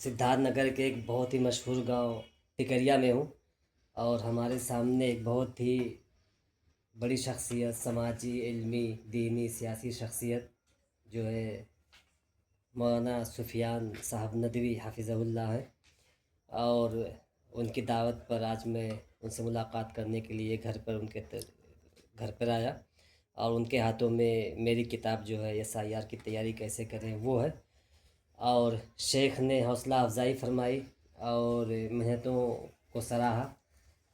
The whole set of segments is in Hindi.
सिद्धार्थनगर के एक बहुत ही मशहूर गांव टिकरिया में हूँ। और हमारे सामने एक बहुत ही बड़ी शख्सियत, समाजी, इल्मी, दीनी, सियासी शख्सियत जो है मौलाना सुफियान साहब नदवी हाफिज़हुल्लाह है। और उनकी दावत पर आज मैं उनसे मुलाकात करने के लिए घर पर आया। और उनके हाथों में मेरी किताब जो है SIR की तैयारी कैसे करें वो है। और शेख ने हौसला अफ़ज़ाई फरमाई और मेहनतों को सराहा।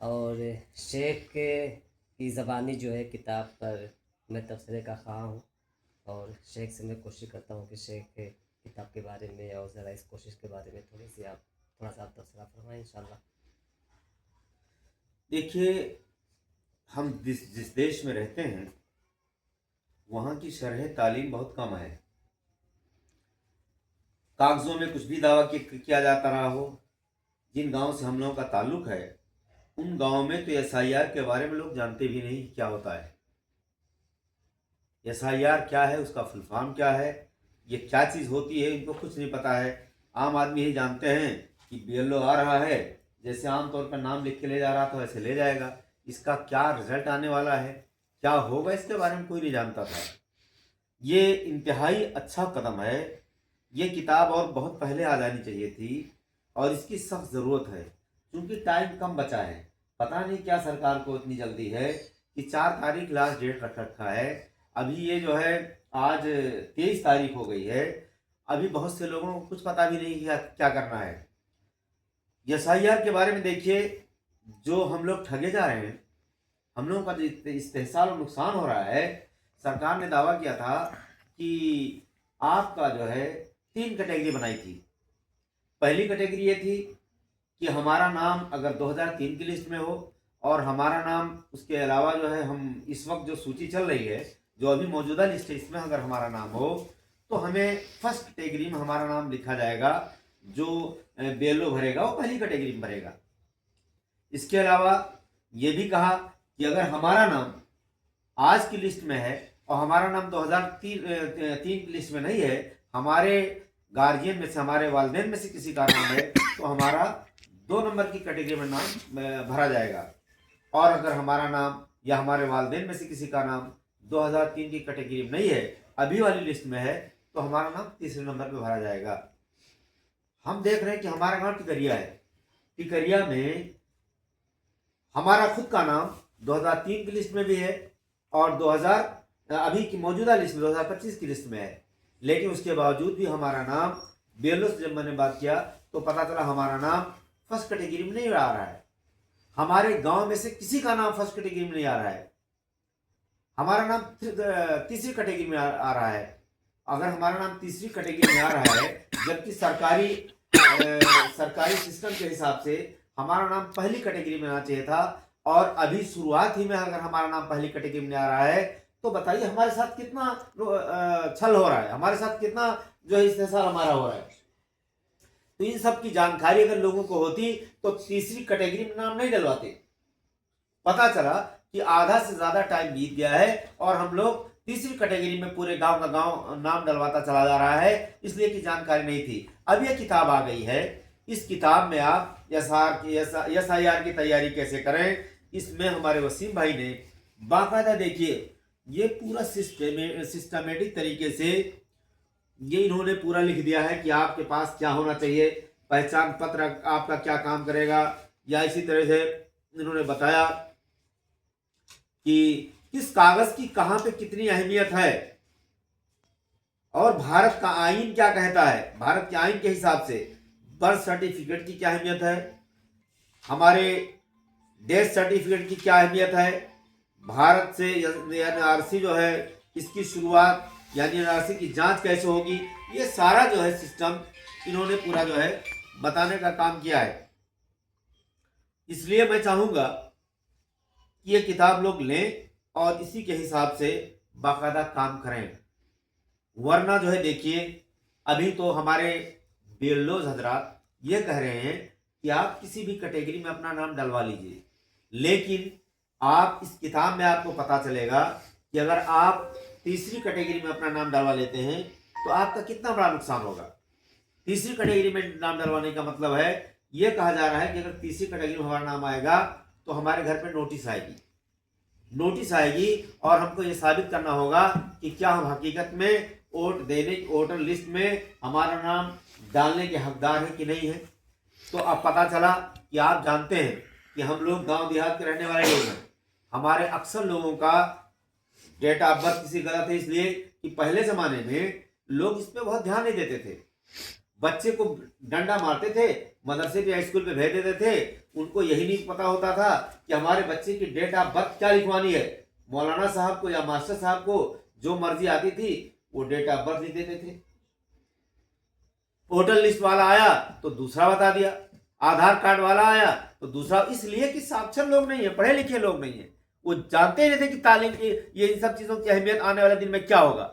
और शेख की ज़बानी जो है किताब पर मैं तबसरे का ख़्वाह हूँ। और शेख से मैं कोशिश करता हूँ कि शेख के किताब के बारे में और ज़रा इस कोशिश के बारे में थोड़ा सा आप तबसरा फरमाएं इंशाल्लाह। देखिए, हम जिस जिस देश में रहते हैं वहाँ की शरह तालीम बहुत कम है। कागज़ों में कुछ भी दावा किया जाता रहा हो। जिन गाँव से हम लोगों का ताल्लुक़ है उन गाँव में तो SIR के बारे में लोग जानते भी नहीं क्या होता है। SIR क्या है, उसका फुल फॉर्म क्या है, ये क्या चीज़ होती है, इनको कुछ नहीं पता है। आम आदमी यही जानते हैं कि BLO आ रहा है, जैसे आमतौर पर नाम लिख के ले जा रहा था वैसे ले जाएगा। इसका क्या रिजल्ट आने वाला है, क्या होगा, इसके बारे में कोई नहीं जानता था। ये इंतहाई अच्छा कदम है। ये किताब और बहुत पहले आ जानी चाहिए थी और इसकी सख्त ज़रूरत है क्योंकि टाइम कम बचा है। पता नहीं क्या सरकार को इतनी जल्दी है कि 4 तारीख लास्ट डेट रख रखा है। अभी ये जो है आज 23 तारीख हो गई है। अभी बहुत से लोगों को कुछ पता भी नहीं क्या क्या करना है। SIR के बारे में देखिए, जो हम लोग ठगे जा रहे हैं, हम लोगों का जो इस्तेहसाल और नुकसान हो रहा है। सरकार ने दावा किया था कि आपका जो है 3 कैटेगरी बनाई थी। पहली कैटेगरी ये थी कि हमारा नाम अगर 2003 की लिस्ट में हो और हमारा नाम उसके अलावा जो है हम इस वक्त जो सूची चल रही है, जो अभी मौजूदा लिस्ट है, इसमें अगर हमारा नाम हो तो हमें फर्स्ट कैटेगरी में हमारा नाम लिखा जाएगा। जो BLO भरेगा वो पहली कैटेगरी में भरेगा। इसके अलावा ये भी कहा कि अगर हमारा नाम आज की लिस्ट में है और हमारा नाम 2003 की लिस्ट में नहीं है, हमारे गार्जियन में से, हमारे वालिदैन में से किसी का नाम है, तो हमारा 2 नंबर की कैटेगरी में नाम भरा जाएगा। और अगर हमारा नाम या हमारे वालिदैन में से किसी का नाम 2003 की कैटेगरी में नहीं है, अभी वाली लिस्ट में है, तो हमारा नाम तीसरे नंबर पे भरा जाएगा। हम देख रहे हैं कि हमारा गांव टिकरिया है। टिकरिया में हमारा खुद का नाम 2003 की लिस्ट में भी है और 2000 अभी की मौजूदा लिस्ट में 2025 की लिस्ट में है। लेकिन उसके बावजूद भी हमारा नाम BLO से जब मैंने बात किया तो पता चला हमारा नाम फर्स्ट कैटेगरी में नहीं आ रहा है। हमारे गांव में से किसी का नाम फर्स्ट कैटेगरी में नहीं आ रहा है। हमारा नाम तीसरी कैटेगरी में आ रहा है। अगर हमारा नाम तीसरी कैटेगरी में आ रहा है, जबकि सरकारी सिस्टम के हिसाब से हमारा नाम पहली कैटेगरी में आना चाहिए था, और अभी शुरुआत ही में अगर हमारा नाम पहली कैटेगरी में आ रहा है, तो बताइए हमारे साथ कितना छल हो रहा है, हमारे साथ कितना जो है इस्तेहसाल हमारा हो रहा है। तो इन सब की जानकारी अगर लोगों को होती तो तीसरी कैटेगरी में नाम नहीं डलवाते। पता चला कि आधा से ज्यादा टाइम बीत गया है और हम लोग तीसरी कैटेगरी में पूरे गांव का गांव नाम डलवाता चला जा रहा है, इसलिए कि जानकारी नहीं थी। अब यह किताब आ गई है। इस किताब में आप SIR की तैयारी कैसे करें, इसमें हमारे वसीम भाई ने बाकायदा, देखिए, ये पूरा सिस्टमेटिक तरीके से ये इन्होंने पूरा लिख दिया है कि आपके पास क्या होना चाहिए, पहचान पत्र आपका क्या काम करेगा, या इसी तरह से इन्होंने बताया कि किस कागज की कहां पे कितनी अहमियत है और भारत का आईन क्या कहता है। भारत के आईन के हिसाब से बर्थ सर्टिफिकेट की क्या अहमियत है, हमारे डेथ सर्टिफिकेट की क्या अहमियत है, भारत से NRC जो है इसकी शुरुआत यानी NRC की जांच कैसे होगी, ये सारा जो है सिस्टम इन्होंने पूरा जो है बताने का काम किया है। इसलिए मैं चाहूंगा कि ये किताब लोग लें और इसी के हिसाब से बाकायदा काम करें। वरना जो है देखिए, अभी तो हमारे BLOs हजरात ये कह रहे हैं कि आप किसी भी कैटेगरी में अपना नाम डलवा लीजिए, लेकिन आप इस किताब में आपको पता चलेगा कि अगर आप तीसरी कैटेगरी में अपना नाम डलवा लेते हैं तो आपका कितना बड़ा नुकसान होगा। तीसरी कैटेगरी में नाम डलवाने का मतलब है, ये कहा जा रहा है कि अगर तीसरी कैटेगरी में हमारा नाम आएगा तो हमारे घर पे नोटिस आएगी, नोटिस आएगी और हमको ये साबित करना होगा कि क्या हम हकीकत में वोट देने, वोटर लिस्ट में हमारा नाम डालने के हकदार हैं कि नहीं है। तो अब पता चला कि आप जानते हैं कि हम लोग गांव देहात के रहने वाले लोग हैं, हमारे अक्सर लोगों का डेट ऑफ बर्थ किसी गलत है, इसलिए कि पहले जमाने में लोग इस पे बहुत ध्यान नहीं देते थे, बच्चे को डंडा मारते थे, मदरसे पे स्कूल पे भेज देते थे, उनको यही नहीं पता होता था कि हमारे बच्चे की डेट ऑफ बर्थ क्या लिखवानी है। मौलाना साहब को या मास्टर साहब को जो मर्जी आती थी वो डेट ऑफ बर्थ लिख देते थे। वोटर लिस्ट वाला आया तो दूसरा बता दिया, आधार कार्ड वाला आया तो दूसरा, इसलिए कि साक्षर लोग नहीं है, पढ़े लिखे लोग नहीं है, वो जानते ही नहीं थे कि तालीम की ये इन सब चीजों की अहमियत आने वाले दिन में क्या होगा।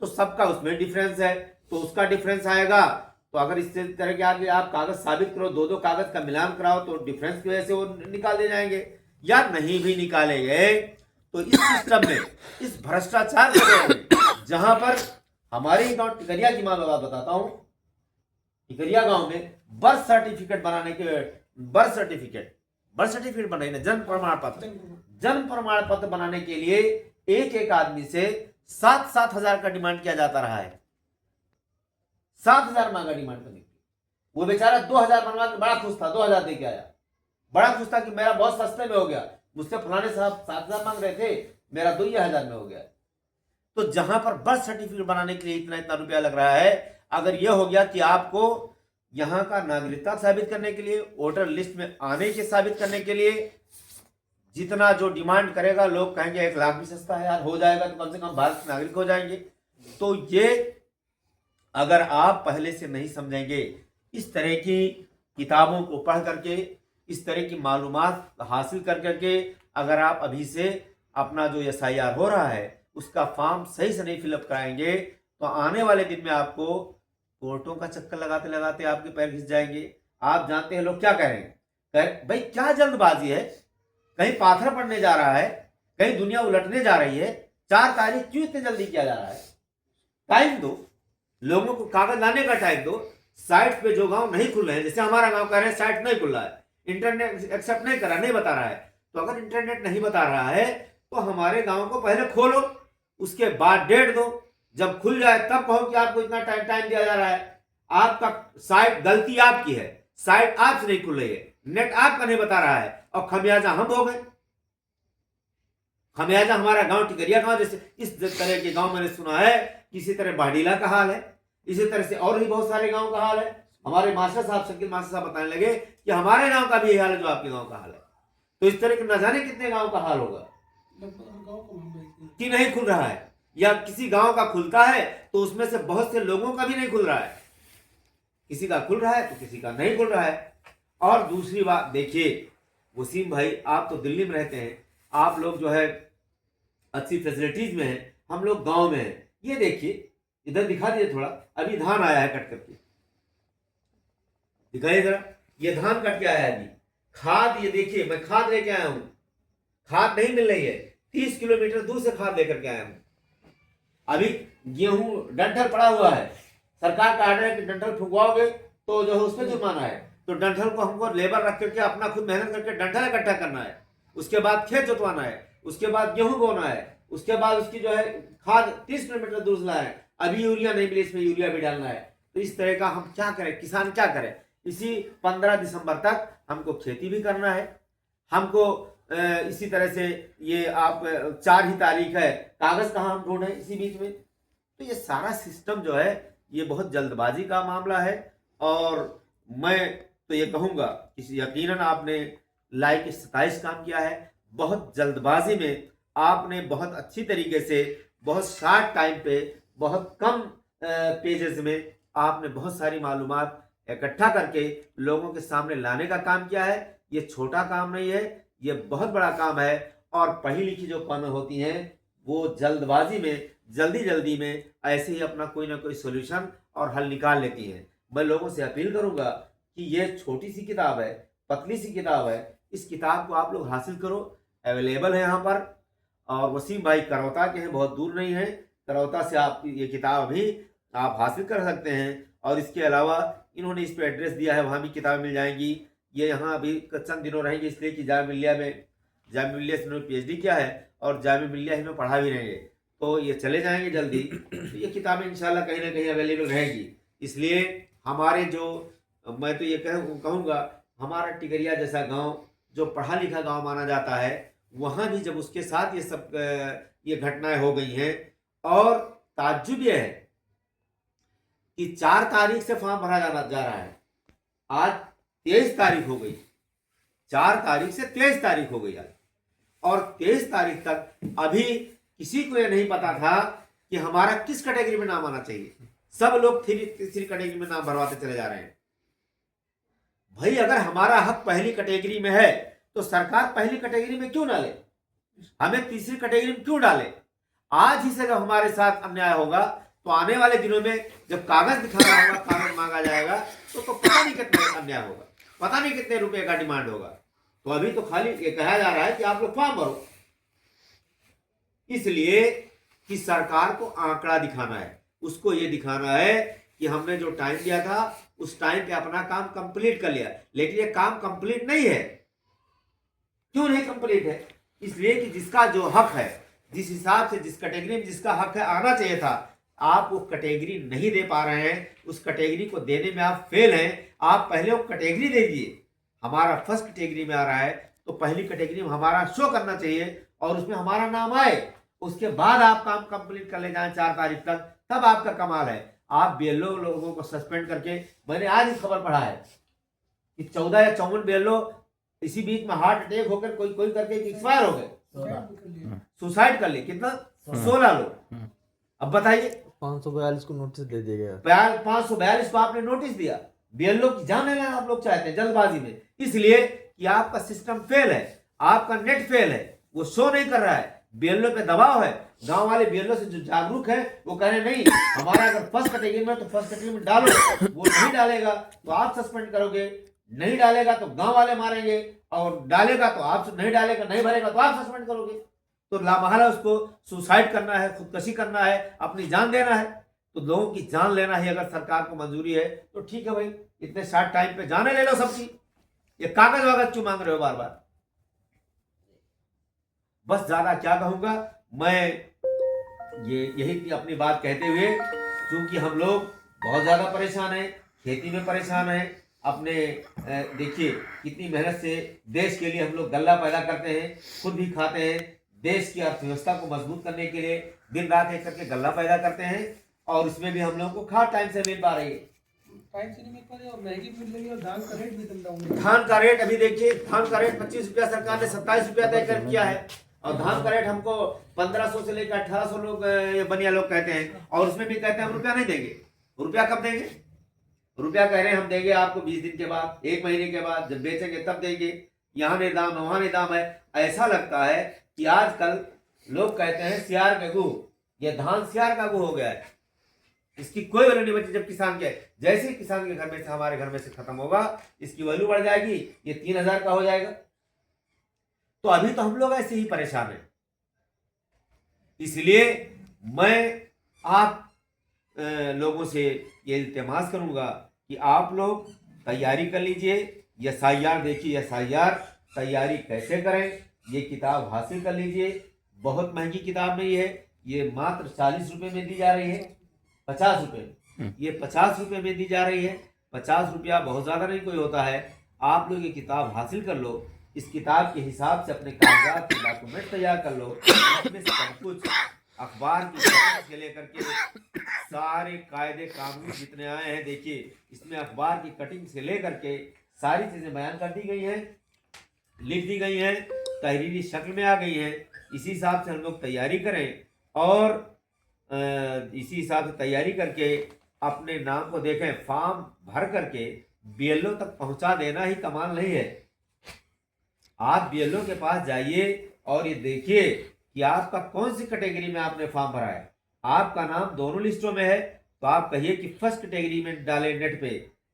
तो सबका उसमें डिफरेंस है, तो उसका डिफरेंस आएगा। तो अगर इस तरह के आगे आप कागज साबित करो, दो दो कागज का मिलान कराओ, तो डिफरेंस की वजह से वो निकाल दे जाएंगे, या नहीं भी निकाले गए तो इस सिस्टम में, इस भ्रष्टाचार में, जहां पर हमारे गांव टिकरिया की मैं बात बताता हूं, टिकरिया गांव में बर्थ सर्टिफिकेट बनाने के, बर्थ सर्टिफिकेट बनाने, जन्म प्रमाण पत्र बनाने के लिए एक एक आदमी से 7-7 हजार का डिमांड किया जाता रहा है। 7,000 मांगा डिमांड करने की, वो बेचारा 2,000 बनवा के बड़ा खुश था, 2,000 दे के आया, बड़ा खुश था कि मेरा बहुत सस्ते में हो गया, मुझसे फलाने साहब 7,000 मांग रहे थे, मेरा 2,000 में हो गया। तो जहां पर बर्थ सर्टिफिकेट बनाने के लिए इतना इतना रुपया लग रहा है, अगर यह हो गया कि आपको यहां का नागरिकता साबित करने के लिए, वोटर लिस्ट में आने के साबित करने के लिए जितना जो डिमांड करेगा, लोग कहेंगे 1 लाख भी सस्ता है यार, हो जाएगा तो कम से कम भारत के नागरिक हो जाएंगे। तो ये अगर आप पहले से नहीं समझेंगे, इस तरह की किताबों को पढ़ करके, इस तरह की मालूमात हासिल कर करके अगर आप अभी से अपना जो SIR हो रहा है उसका फॉर्म सही से नहीं फिलअप कराएंगे, तो आने वाले दिन में आपको कोर्टों का चक्कर लगाते लगाते आपके पैर घिस जाएंगे। आप जानते हैं लोग क्या कहेंगे, भाई क्या जल्दबाजी है, कहीं पाथर पड़ने जा रहा है, कहीं दुनिया उलटने जा रही है, 4 तारीख क्यों इतने जल्दी किया जा रहा है, टाइम दो, लोगों को कागज लाने का टाइम दो। साइट पे जो गांव नहीं खुल रहे हैं, जैसे हमारा गांव कह रहे हैं साइट नहीं खुल रहा है, इंटरनेट एक्सेप्ट नहीं कर रहा, नहीं बता रहा है, तो अगर इंटरनेट नहीं बता रहा है तो हमारे गांव को पहले खोलो, उसके बाद डेट दो, जब खुल जाए तब कहो कि आपको इतना टाइम दिया जा रहा है। आपका साइट, गलती आपकी है, साइट आपसे नहीं खुल रही है, नेट आपका नहीं बता रहा है, और खमियाजा हम हो गए। खमियाजा हमारा गांव टिकरिया गांव, जैसे इस तरह के गांव मैंने सुना है, किसी तरह बाडीला का हाल है, इसी तरह से और भी बहुत सारे गांव का हाल है। हमारे मास्टर साहब, शकील मास्टर साहब बताने लगे कि हमारे गांव का भी यही हाल है जो आपके गांव का हाल है। तो इस तरह के न जाने कितने गांव का हाल होगा कि नहीं खुल रहा है, या किसी गांव का खुलता है तो उसमें से बहुत से लोगों का भी नहीं खुल रहा है, किसी का खुल रहा है तो किसी का नहीं खुल रहा है। और दूसरी बात देखिए वसीम भाई, आप तो दिल्ली में रहते हैं, आप लोग जो है अच्छी फैसिलिटीज में हैं, हम लोग गांव में हैं। ये देखिए, इधर दिखा दीजिए थोड़ा, अभी धान आया है कट करके, दिखाइए जरा, ये धान कट के आया है अभी। खाद, ये देखिए मैं खाद लेके आया हूं, खाद नहीं मिल रही है, 30 किलोमीटर दूर से खाद लेकर के आया हूं। अभी गेहूं डंठल पड़ा हुआ है, सरकार का आर्डर है कि डंठल फुकवाओगे तो जो है उसमें जुर्माना है, तो डंठल को हमको लेबर रख करके अपना खुद मेहनत करके डंठल इकट्ठा करना है, उसके बाद खेत जोतवाना है, उसके बाद गेहूं बोना है, उसके बाद उसकी जो है खाद 30 किलोमीटर दूर से लाना है। अभी यूरिया नहीं मिली, इसमें यूरिया भी डालना है। तो इस तरह का हम क्या करें, किसान क्या करें। इसी 15 दिसंबर तक हमको खेती भी करना है, हमको इसी तरह से ये आप 4 ही तारीख है, कागज कहाँ हम ढूंढे इसी बीच में। तो ये सारा सिस्टम जो है ये बहुत जल्दबाजी का मामला है, और मैं तो ये कहूँगा कि यकीनन आपने लाइक 27 काम किया है, बहुत जल्दबाजी में आपने बहुत अच्छी तरीके से, बहुत शार्ट टाइम पे, बहुत कम पेजेस में आपने बहुत सारी मालूमात इकट्ठा करके लोगों के सामने लाने का काम किया है। ये छोटा काम नहीं है, ये बहुत बड़ा काम है। और पढ़ी लिखी जो कौमें होती हैं वो जल्दबाजी में, जल्दी में ऐसे ही अपना कोई ना कोई सोल्यूशन और हल निकाल लेती हैं। मैं लोगों से अपील करूंगा कि ये छोटी सी किताब है, पतली सी किताब है, इस किताब को आप लोग हासिल करो, अवेलेबल है यहाँ पर। और वसीम भाई करौता के हैं, बहुत दूर नहीं है, करौता से आप ये किताब अभी आप हासिल कर सकते हैं। और इसके अलावा इन्होंने इस पर एड्रेस दिया है, वहाँ भी किताबें मिल जाएंगी। ये यहाँ अभी चंद दिनों रहेंगे इसलिए कि जामिया मिल्लिया से इन्होंने PhD किया है और जामिया मिल्लिया ही में पढ़ा भी रहेंगे, तो ये चले जाएंगे जल्दी। तो ये किताबें इंशाल्लाह कहीं ना कहीं अवेलेबल रहेगी। इसलिए हमारे जो, मैं तो ये कहूँगा हमारा टिकरिया जैसा गांव जो पढ़ा लिखा गांव माना जाता है, वहाँ भी जब उसके साथ ये सब ये घटनाएं हो गई हैं, और ताज्जुब ये है कि 4 तारीख से फॉर्म भरा जा रहा है, आज 23 तारीख हो गई, 4 तारीख से 23 तारीख हो गई आज, और 23 तारीख तक अभी किसी को ये नहीं पता था कि हमारा किस कैटेगरी में नाम आना चाहिए। सब लोग तीसरी कैटेगरी में नाम भरवाते चले जा रहे हैं। भाई अगर हमारा हक पहली कैटेगरी में है तो सरकार पहली कैटेगरी में क्यों डाले, हमें तीसरी कैटेगरी में क्यों डाले। आज ही से जब हमारे साथ अन्याय होगा तो आने वाले दिनों में जब कागज दिखाना होगा, कागज मांगा जाएगा, तो पता नहीं कितना अन्याय होगा, पता नहीं कितने रुपए का डिमांड होगा। तो अभी तो खाली ये कहा जा रहा है कि आप लोग फॉर्म भरो, इसलिए कि सरकार को आंकड़ा दिखाना है, उसको ये दिखाना है कि हमने जो टाइम दिया था उस टाइम पे अपना काम कंप्लीट कर लिया। लेकिन ये काम कंप्लीट नहीं है। क्यों नहीं कंप्लीट है? इसलिए कि जिसका जो हक है, जिस हिसाब से जिस कैटेगरी में जिसका हक है आना चाहिए था, आप वो कैटेगरी नहीं दे पा रहे हैं। उस कैटेगरी को देने में आप फेल हैं। आप पहले वो कैटेगरी दे दीजिए। हमारा फर्स्ट कैटेगरी में आ रहा है तो पहली कैटेगरी में हमारा शो करना चाहिए और उसमें हमारा नाम आए, उसके बाद आप काम कंप्लीट कर ले जाएं 4 तारीख तक, तब आपका कमाल है। आप BLO लोगों को सस्पेंड करके, मैंने आज ही खबर पढ़ा है कि 14 या 54 BLO इसी बीच में हार्ट अटैक होकर कोई करके एक्सपायर हो गए, सुसाइड कर लिए। कितना? 16 लोग। अब बताइए, 542 को नोटिस दे दिया गया। 542 को आपने नोटिस दिया। BLO की जान लेना आप लोग चाहते हैं जल्दबाजी में, इसलिए कि आपका सिस्टम फेल है, आपका नेट फेल है, वो शो नहीं कर रहा है, BLO पे दबाव है। गांव वाले BLO से जो जागरूक है वो कह रहे नहीं, हमारा अगर फर्स्ट कैटेगरी में तो फर्स्ट कैटेगरी में डालो, वो नहीं डालेगा तो आप सस्पेंड करोगे, नहीं डालेगा तो गांव वाले मारेंगे, और डालेगा तो आप, नहीं डालेगा नहीं भरेगा तो आप सस्पेंड करोगे। तो लामहला उसको सुसाइड करना है, खुदकशी करना है, अपनी जान देना है। तो लोगों की जान लेना ही अगर सरकार को मंजूरी है तो ठीक है भाई, इतने शॉर्ट टाइम पे जाने ले लो सबकी। ये कागज वागज क्यों मांग रहे हो बार बार? बस ज्यादा क्या कहूंगा मैं, ये यही अपनी बात कहते हुए, क्योंकि हम लोग बहुत ज्यादा परेशान हैं, खेती में परेशान हैं अपने। देखिए कितनी मेहनत से देश के लिए हम लोग गल्ला पैदा करते हैं, खुद भी खाते हैं, देश की अर्थव्यवस्था को मजबूत करने के लिए दिन रात एक करके गल्ला पैदा करते हैं, और इसमें भी हम लोगों को खाद टाइम से मिल पा रही है, टाइम से नहीं मिल पा रही और महंगी भी मिल रही है, और धान का रेट भी एकदम डाउन है। धान का रेट अभी देखिए, धान का रेट 25 रुपया सरकार ने 27 रुपया तय कर किया है, और धान का रेट हमको 1500 से लेकर 1800 लोग बनिया लोग कहते हैं, और उसमें भी कहते हैं हम रुपया नहीं देंगे। रुपया कब देंगे? रुपया कह रहे हैं हम देंगे आपको 20 दिन के बाद, 1 महीने के बाद, जब बेचेंगे तब देंगे। यहाँ नहीं दाम है, वहां नहीं दाम है। ऐसा लगता है कि आजकल लोग कहते हैं सियार का गू, ये धान सियार का गू हो गया है, इसकी कोई वैल्यू नहीं बची। जब किसान के, जैसे ही किसान के घर में से, हमारे घर में से खत्म होगा, इसकी वैल्यू बढ़ जाएगी, ये 3000 का हो जाएगा। तो अभी तो हम लोग ऐसे ही परेशान हैं। इसलिए मैं आप लोगों से ये इल्तिमास करूंगा कि आप लोग तैयारी कर लीजिए। SIR देखिए, SIR तैयारी कैसे करें, ये किताब हासिल कर लीजिए। बहुत महंगी किताब नहीं है, ये मात्र 40 रुपये में दी जा रही है, 50 रुपये, ये 50 रुपये में दी जा रही है। 50 रुपया बहुत ज़्यादा नहीं कोई होता है। आप लोग ये किताब हासिल कर लो, इस किताब के हिसाब से अपने कागजात के डॉक्यूमेंट तैयार कर लो। इसमें सब कुछ अखबार की कटिंग से लेकर के सारे कायदे कानून जितने आए हैं, देखिए इसमें अखबार की कटिंग से लेकर के सारी चीज़ें बयान कर दी गई हैं, लिख दी गई हैं, तहरीरी शक्ल में आ गई हैं। इसी हिसाब से हम लोग तैयारी करें, और इसी हिसाब से तैयारी करके अपने नाम को देखें। फॉर्म भर करके BLO तक पहुंचा देना ही कमाल नहीं है। आप BLO के पास जाइए और ये देखिए कि आपका कौन सी कैटेगरी में आपने फॉर्म भरा है। आपका नाम दोनों लिस्टों में है तो आप कहिए कि फर्स्ट कैटेगरी में डालें नेट पे।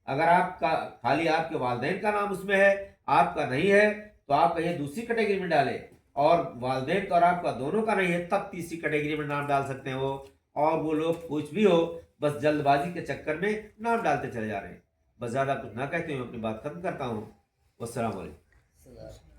अगर आपका खाली आपके वालिदैन का नाम उसमें है, आपका नहीं है, तो आप कहिए दूसरी कैटेगरी में डालें, और वालिदैन और आपका दोनों का नहीं है तब तीसरी कैटेगरी में नाम डाल सकते हो। और वो लोग कुछ भी हो, बस जल्दबाजी के चक्कर में नाम डालते चले जा रहे हैं। बस ज़्यादा कुछ ना कहते हुए अपनी बात खत्म करता हूँ। वस्सलाम वालेकुम।